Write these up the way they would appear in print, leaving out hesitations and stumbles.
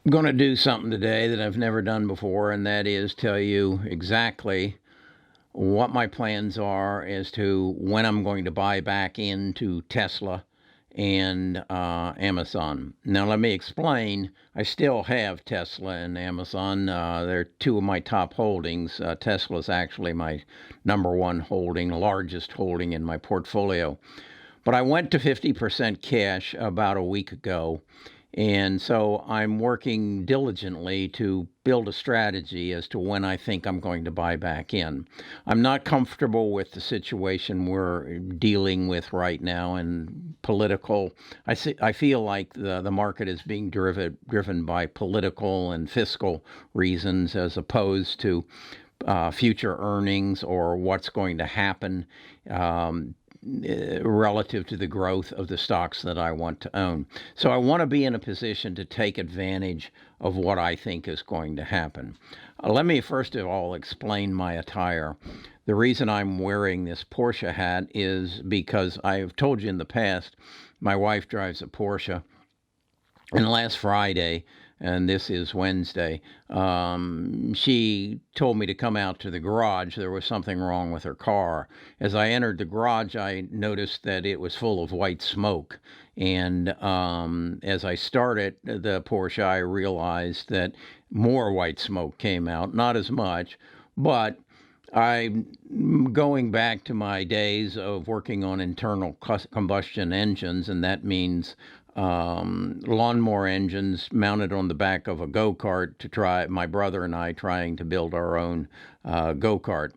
I'm going to do something today that I've never done before, and that is tell you exactly what my plans are as to when I'm going to buy back into Tesla and Amazon. Now, let me explain. I still have Tesla and Amazon. They're two of my top holdings. Tesla is actually my number one holding, largest holding in my portfolio. But I went to 50% cash about a week ago. And so I'm working diligently to build a strategy as to when I think I'm going to buy back in. I'm not comfortable with the situation we're dealing with right now and political. I feel like the market is being driven by political and fiscal reasons as opposed to future earnings or what's going to happen relative to the growth of the stocks that I want to own. So I want to be in a position to take advantage of what I think is going to happen. Let me first of all explain my attire. The reason I'm wearing this Porsche hat is because I have told you in the past, my wife drives a Porsche. And last Friday, and this is Wednesday, she told me to come out to the garage. There was something wrong with her car. As I entered the garage, I noticed that it was full of white smoke. And as I started the Porsche, I realized that more white smoke came out. Not as much, but I'm going back to my days of working on internal combustion engines, and that means lawnmower engines mounted on the back of a go-kart to try, my brother and I trying to build our own go-kart.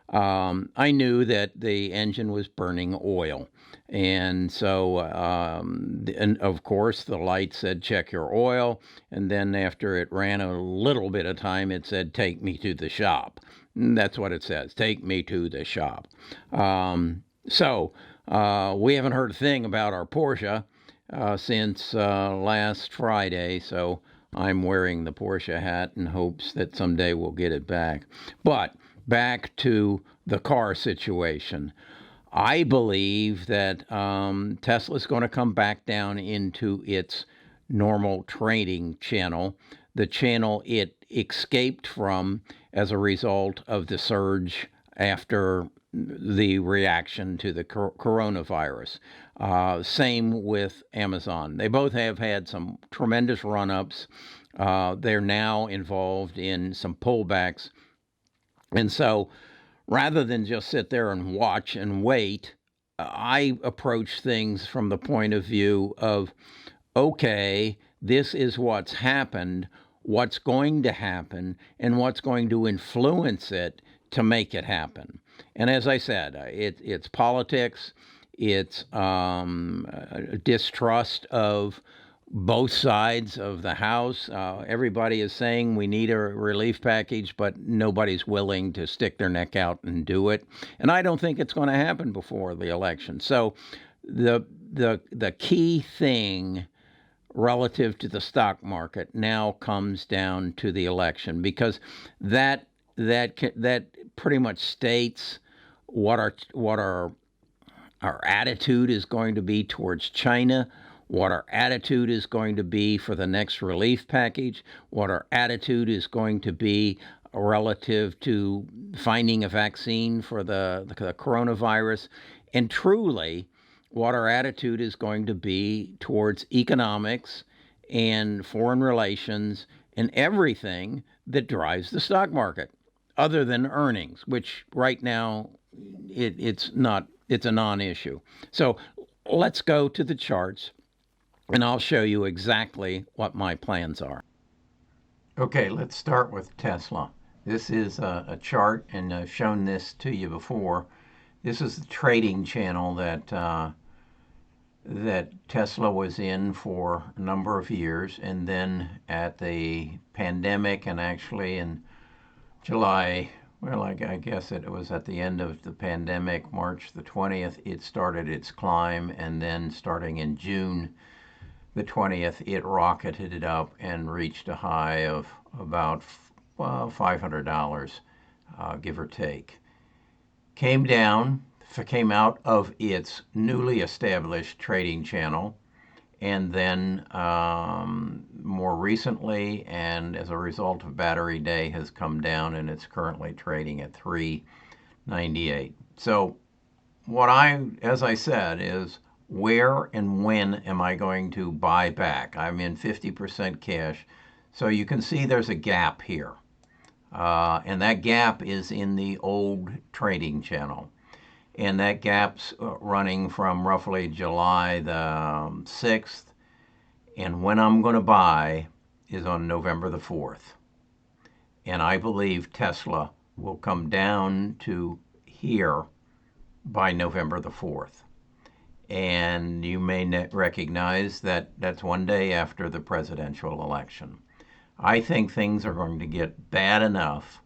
I knew that the engine was burning oil. And so, and of course, the light said, check your oil. And then after it ran a little bit of time, it said, take me to the shop. And that's what it says, take me to the shop. We haven't heard a thing about our Porsche since last Friday, so I'm wearing the Porsche hat in hopes that someday we'll get it back. But back to the car situation. I believe that Tesla's going to come back down into its normal trading channel, the channel it escaped from as a result of the surge after the reaction to the coronavirus. Same with Amazon. They both have had some tremendous run ups. They're now involved in some pullbacks. And so rather than just sit there and watch and wait, I approach things from the point of view of, okay, this is what's happened, what's going to happen, and what's going to influence it to make it happen. And as I said, it's politics, it's distrust of both sides of the House. Everybody is saying we need a relief package, but nobody's willing to stick their neck out and do it. And I don't think it's going to happen before the election. So the key thing relative to the stock market now comes down to the election, because that pretty much states what our attitude is going to be towards China, what our attitude is going to be for the next relief package, what our attitude is going to be relative to finding a vaccine for the coronavirus, and truly what our attitude is going to be towards economics and foreign relations and everything that drives the stock market, other than earnings, which right now it's not, it's a non-issue. So let's go to the charts and I'll show you exactly what my plans are. Okay, let's start with Tesla. This is a chart, and I've shown this to you before. This is the trading channel that Tesla was in for a number of years, and then at the pandemic, and actually in July, well, I guess it was at the end of the pandemic, March the 20th, it started its climb, and then starting in June the 20th, it rocketed up and reached a high of about $500, give or take. Came down, came out of its newly established trading channel, and then more recently, and as a result of Battery Day has come down, and it's currently trading at 398. So as I said, is where and when am I going to buy back? I'm in 50% cash. So you can see there's a gap here. And that gap is in the old trading channel. And that gap's running from roughly July the 6th. And when I'm going to buy is on November the 4th. And I believe Tesla will come down to here by November the 4th. And you may recognize that that's one day after the presidential election. I think things are going to get bad enough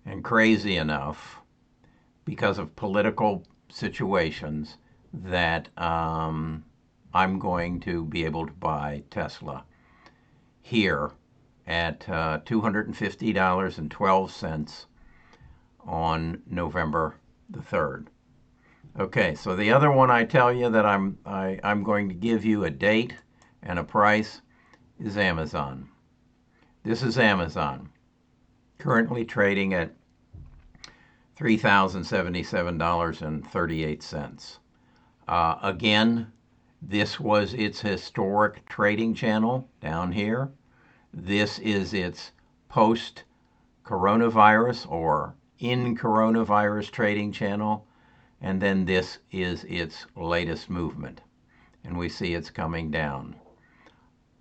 and crazy enough because of political situations that I'm going to be able to buy Tesla here at $250.12 on November the 3rd. Okay, so the other one I tell you that I'm going to give you a date and a price is Amazon. This is Amazon, currently trading at $3,077.38. Again, this was its historic trading channel down here. This is its post-coronavirus or in coronavirus trading channel. And then this is its latest movement. And we see it's coming down.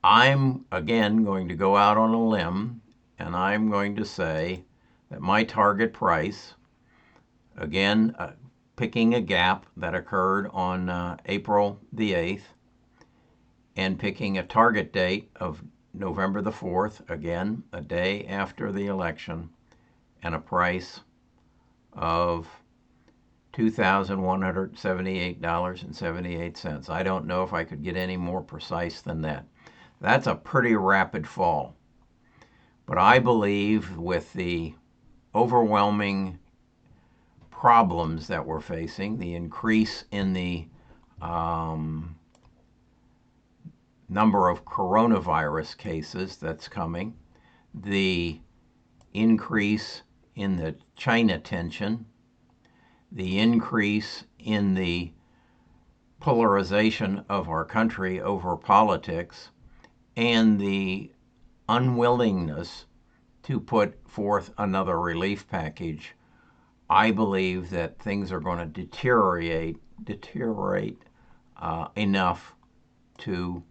I'm, again, going to go out on a limb, and I'm going to say that my target price, again, picking a gap that occurred on April the 8th, and picking a target date of November the 4th, again, a day after the election, and a price of $2,178.78. I don't know if I could get any more precise than that. That's a pretty rapid fall. But I believe with the overwhelming problems that we're facing, the increase in the number of coronavirus cases that's coming, the increase in the China tension, the increase in the polarization of our country over politics, and the unwillingness to put forth another relief package, I believe that things are going to deteriorate enough to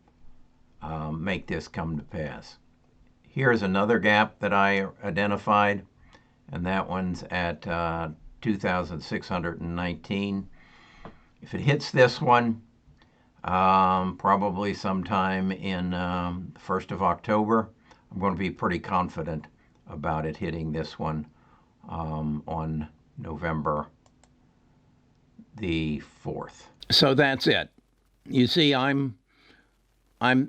make this come to pass. Here's another gap that I identified, and that one's at 2,619. If it hits this one, probably sometime in the 1st of October, I'm going to be pretty confident about it hitting this one on November the 4th. So that's it. You see, I'm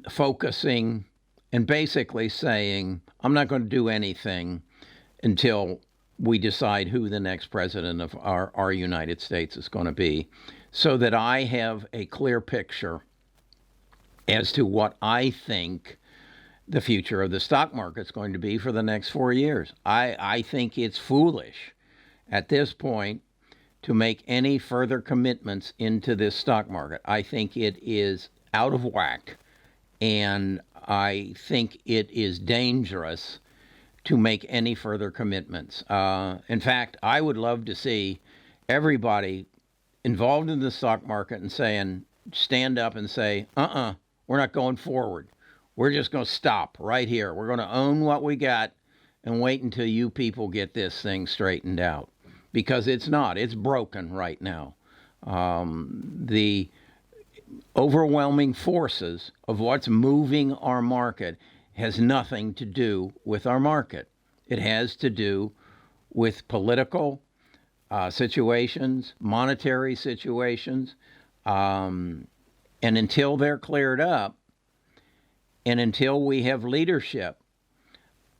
focusing and basically saying I'm not going to do anything until we decide who the next president of our United States is going to be, so that I have a clear picture as to what I think the future of the stock market is going to be for the next 4 years. I think it's foolish at this point to make any further commitments into this stock market. I think it is out of whack, and I think it is dangerous to make any further commitments. In fact, I would love to see everybody involved in the stock market and stand up and say, we're not going forward. We're just going to stop right here. We're going to own what we got and wait until you people get this thing straightened out. Because it's broken right now. The overwhelming forces of what's moving our market has nothing to do with our market. It has to do with political situations, monetary situations, and until they're cleared up, and until we have leadership,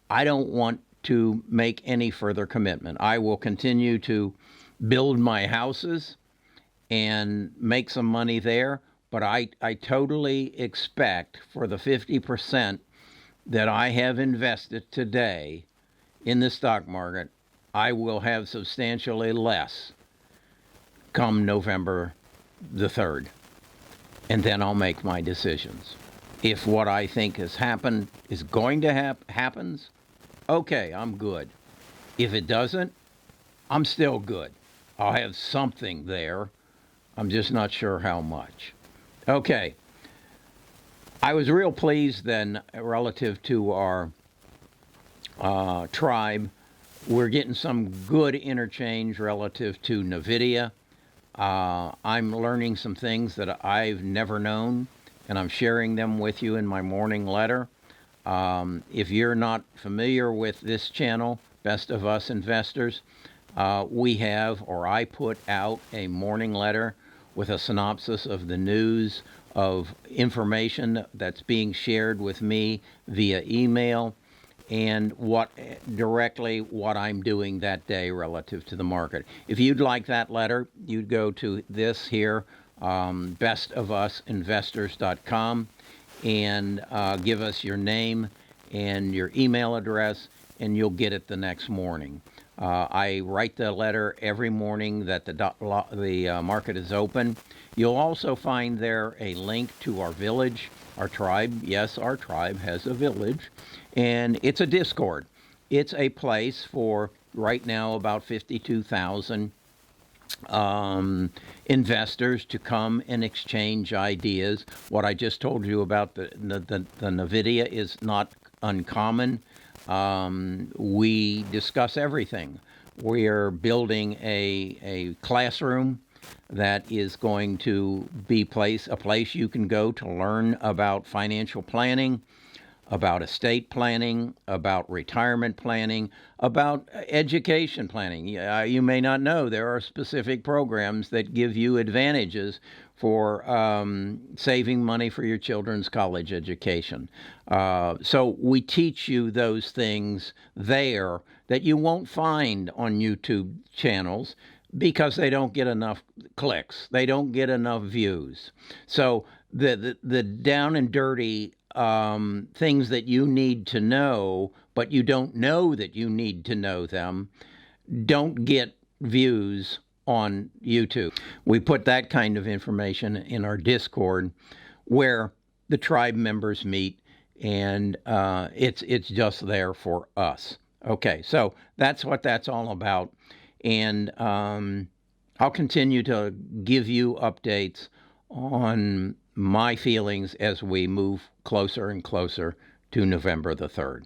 I don't want to make any further commitment. I will continue to build my houses and make some money there, but I totally expect for the 50% that I have invested today in the stock market, I will have substantially less come November the 3rd. And then I'll make my decisions. If what I think has happened is going to happens, okay, I'm good. If it doesn't, I'm still good. I'll have something there. I'm just not sure how much. Okay. I was real pleased then relative to our tribe. We're getting some good interchange relative to NVIDIA. I'm learning some things that I've never known, and I'm sharing them with you in my morning letter. If you're not familiar with this channel, Best of Us Investors, we have, or I put out a morning letter with a synopsis of the news, of information that's being shared with me via email, and what I'm doing that day relative to the market. If you'd like that letter, you'd go to this here, bestofusinvestors.com, and give us your name and your email address, and you'll get it the next morning. I write the letter every morning that the market is open. You'll also find there a link to our village, our tribe. Yes, our tribe has a village, and it's a Discord. It's a place for, right now, about 52,000 investors to come and exchange ideas. What I just told you about the NVIDIA is not uncommon. We discuss everything. We are building a classroom that is going to be a place you can go to learn about financial planning, about estate planning, about retirement planning, about education planning. You may not know there are specific programs that give you advantages for saving money for your children's college education. So we teach you those things there that you won't find on YouTube channels because they don't get enough clicks. They don't get enough views. So the down and dirty things that you need to know, but you don't know that you need to know them, don't get views on YouTube. We put that kind of information in our Discord where the tribe members meet, and it's just there for us. Okay, so that's what that's all about. And I'll continue to give you updates on my feelings as we move closer and closer to November the 3rd.